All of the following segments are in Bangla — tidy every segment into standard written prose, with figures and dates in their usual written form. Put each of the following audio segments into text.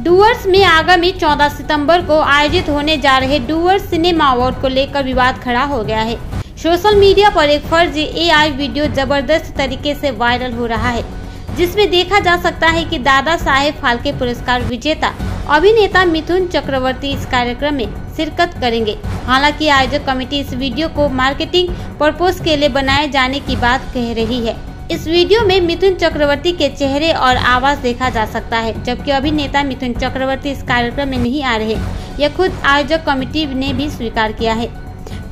डुवर्स में आगामी 14 सितंबर को आयोजित होने जा रहे डुवर्स सिनेमा अवार्ड को लेकर विवाद खड़ा हो गया है। सोशल मीडिया पर एक फर्जी एआई वीडियो जबरदस्त तरीके से वायरल हो रहा है, जिसमें देखा जा सकता है कि दादा साहेब फाल्के पुरस्कार विजेता अभिनेता मिथुन चक्रवर्ती इस कार्यक्रम में शिरकत करेंगे। हालांकि आयोजक कमेटी इस वीडियो को मार्केटिंग पर्पस के लिए बनाए जाने की बात कह रही है। इस वीडियो में मिथुन चक्रवर्ती के चेहरे और आवाज देखा जा सकता है, जबकि अभिनेता मिथुन चक्रवर्ती इस कार्यक्रम में नहीं आ रहे। यह खुद आयोजक कमेटी ने भी स्वीकार किया है।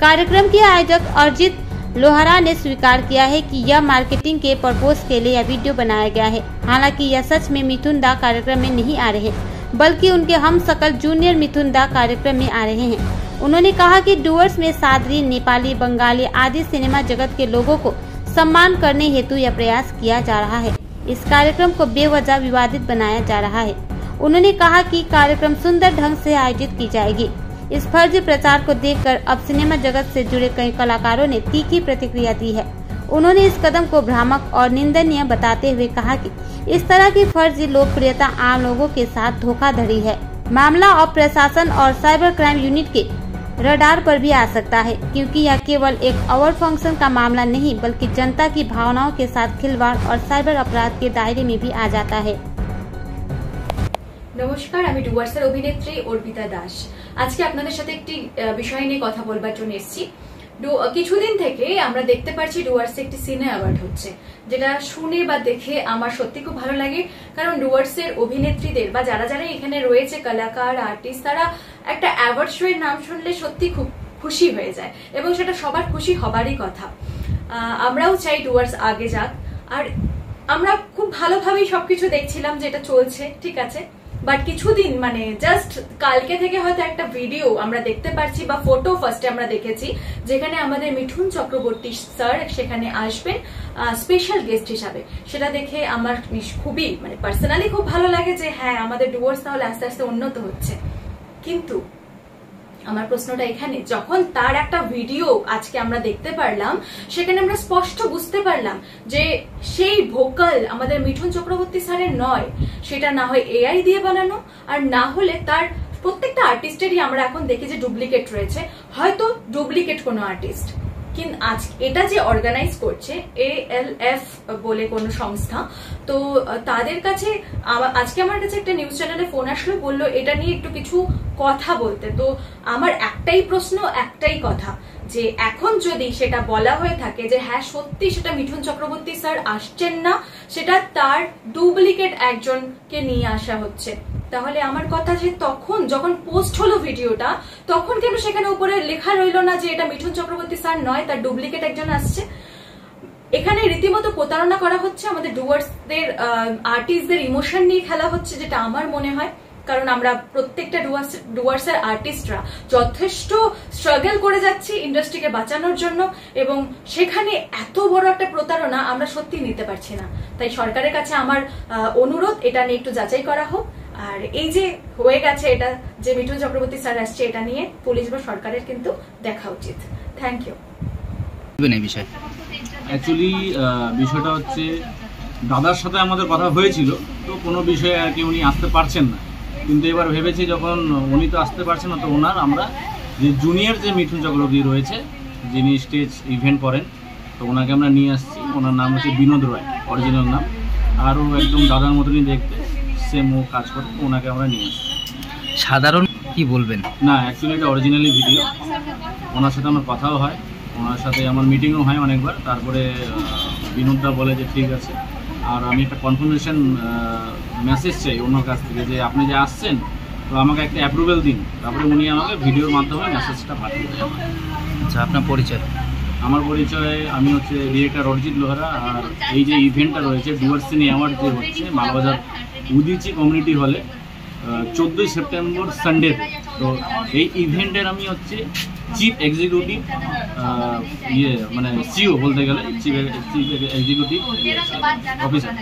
कार्यक्रम के आयोजक अर्जित लोहरा ने स्वीकार किया है कि यह मार्केटिंग के पर्पस के लिए यह वीडियो बनाया गया है। हालांकि यह सच में मिथुन दा कार्यक्रम में नहीं आ रहे, बल्कि उनके हम शकल जूनियर मिथुन दा कार्यक्रम में आ रहे हैं। उन्होंने कहा कि डुवर्स में सादरी, नेपाली, बंगाली आदि सिनेमा जगत के लोगों को सम्मान करने हेतु यह प्रयास किया जा रहा है। इस कार्यक्रम को बेवजह विवादित बनाया जा रहा है। उन्होंने कहा कि कार्यक्रम सुंदर ढंग से आयोजित की जाएगी। इस फर्जी प्रचार को देखकर अब सिनेमा जगत से जुड़े कई कलाकारों ने तीखी प्रतिक्रिया दी है। उन्होंने इस कदम को भ्रामक और निंदनीय बताते हुए कहा कि इस तरह की फर्जी लोकप्रियता आम लोगों के साथ धोखाधड़ी है। मामला अब प्रशासन और साइबर क्राइम यूनिट के रडार पर भी आ सकता है, क्योंकि यह केवल एक अवार्ड फंक्शन का मामला नहीं, बल्कि जनता की भावनाओं के साथ खिलवाड़ और साइबर अपराध के दायरे में भी आ जाता है। नमस्कार, আমি ডুয়ার্সের অভিনেত্রী অর্পিতা দাস। আজকে আপনাদের সাথে একটি বিষয় নিয়ে কথা বলবার জন্য এসেছি। কিছুদিন থেকে আমরা দেখতে পাচ্ছি ডুয়ার্সে একটি সিনে অ্যাওয়ার্ড হচ্ছে, যেটা শুনে বা দেখে আমার সত্যি খুব ভালো লাগে। কারণ ডুয়ার্সের অভিনেত্রীদের বা যারা যারা এখানে রয়েছে কলাকার, আর্টিস্ট, তারা একটা অ্যাওয়ার্ড শো এর নাম শুনলে সত্যি খুব খুশি হয়ে যায় এবং সেটা সবার খুশি হবারই কথা। আমরাও চাই ডুয়ার্স আগে যাক, আর আমরা খুব ভালোভাবেই সবকিছু দেখছিলাম যে এটা চলছে, ঠিক আছে। বাট কিছুদিন মানে জাস্ট কালকে থেকে হয়তো একটা ভিডিও আমরা দেখতে পাচ্ছি বা ফটো ফার্স্টে আমরা দেখেছি, যেখানে আমাদের মিঠুন চক্রবর্তী স্যার সেখানে আসবেন স্পেশাল গেস্ট হিসাবে। সেটা দেখে আমার খুবই মানে পার্সোনালি খুব ভালো লাগে যে হ্যাঁ, আমাদের ডুয়ার্স তাহলে আস্তে আস্তে উন্নত হচ্ছে। কিন্তু আমার প্রশ্নটা এখানে, যখন তার একটা ভিডিও আজকে আমরা দেখতে পারলাম, সেখানে আমরা স্পষ্ট বুঝতে পারলাম যে সেই ভোকাল আমাদের মিঠুন চক্রবর্তী স্যারের নয়, সেটা না হয় এআই দিয়ে বানানো, আর না হলে তার প্রত্যেকটা আর্টিস্টেরই আমরা এখন দেখি যে ডুপ্লিকেট রয়েছে, হয়তো ডুপ্লিকেট কোনো আর্টিস্ট। কিন্তু আজ এটা যে অর্গানাইজ করছে ALF বলে কোন সংস্থা, তো তাদের কাছে আজকে আমার কাছে একটা নিউজ চ্যানেলে ফোন আসলো, বললো এটা নিয়ে একটু কিছু কথা বলতে। তো আমার একটাই প্রশ্ন, একটাই কথা, যে এখন যদি সেটা বলা হয়ে থাকে যে হ্যাঁ সত্যি সেটা মিঠুন চক্রবর্তী স্যার আসছেন না, সেটা তার ডুপ্লিকেট একজনকে নিয়ে আসা হচ্ছে, তাহলে আমার কথা যে তখন যখন পোস্ট হলো ভিডিওটা, তখন কেন সেখানে উপরে লেখা রইলো না যে এটা মিঠুন চক্রবর্তী স্যার নয়, তার ডুপ্লিকেট একজন আসছে? এখানে রীতিমতো প্রতারণা করা হচ্ছে, আমাদের ডুয়ার্সদের আর্টিস্টদের ইমোশন নিয়ে খেলা হচ্ছে, যেটা আমার মনে হয়। কারণ আমরা প্রত্যেকটা ডুয়ার্সের আর্টিস্টরা যথেষ্ট স্ট্রাগল করে যাচ্ছি ইন্ডাস্ট্রিকে বাঁচানোর জন্য, এবং সেখানে এত বড় একটা প্রতারণা আমরা সত্যি নিতে পারছি না। তাই সরকারের কাছে আমার অনুরোধ, এটা নিয়ে একটু যাচাই করা হোক। আর এই যে হয়ে গেছে এটা যে মিঠুন চক্রবর্তী স্যার আসছে, এটা নিয়ে পুলিশ বা সরকারের কিন্তু দেখা উচিত। Thank you. অ্যাকচুয়ালি বিষয়টা হচ্ছে দাদার সাথে আমাদের কথা হয়েছিল, তো কোনো বিষয়ে আর কি উনি আসতে পারছেন না। কিন্তু এবার ভেবেছি যখন উনি তো আসতে পারছেন না, তো ওনার আমরা যে জুনিয়র যে মিঠুন চক্রবর্তী রয়েছে, যিনি স্টেজ ইভেন্ট করেন, তো ওনাকে আমরা নিয়ে আসছি। ওনার নাম হচ্ছে বিনোদ রয়, অরিজিনাল নাম, আরও একদম দাদার মতনই দেখতে, সেম ও কাজ করে, ওনাকে আমরা নিয়ে আসছি। সাধারণ কি বলবেন? না, অ্যাকচুয়ালি এটা অরিজিনালি ভিডিও। ওনার সাথে আমার কথাও হয়, ওনার সাথে আমার মিটিংও হয় অনেকবার। তারপরে বিনোদদা বলে যে ঠিক আছে, আর আমি একটা কনফার্মেশন মেসেজ চাই ওনার কাছ থেকে যে আপনি যে আসছেন, তো আমাকে একটা অ্যাপ্রুভেল দিন। তারপরে উনি আমাকে ভিডিওর মাধ্যমে মেসেজটা পাঠিয়ে দেয়। আচ্ছা, আপনার পরিচয়? আমার পরিচয়, আমি হচ্ছে ডিরেক্টর অর্জিত লোহরা। আর এই যে ইভেন্টটা রয়েছে ডুয়ার্স সিনে অ্যাওয়ার্ড যে হচ্ছে মালবাজার উদিচি কমিউনিটি হলে 14ই সেপ্টেম্বর সানডে। তো এই ইভেন্টের আমি হচ্ছে চিফ এক্সিকিউটিভ মানে সিও বলতে গেলে, চিফ এক্সিকিউটিভ অফিসার।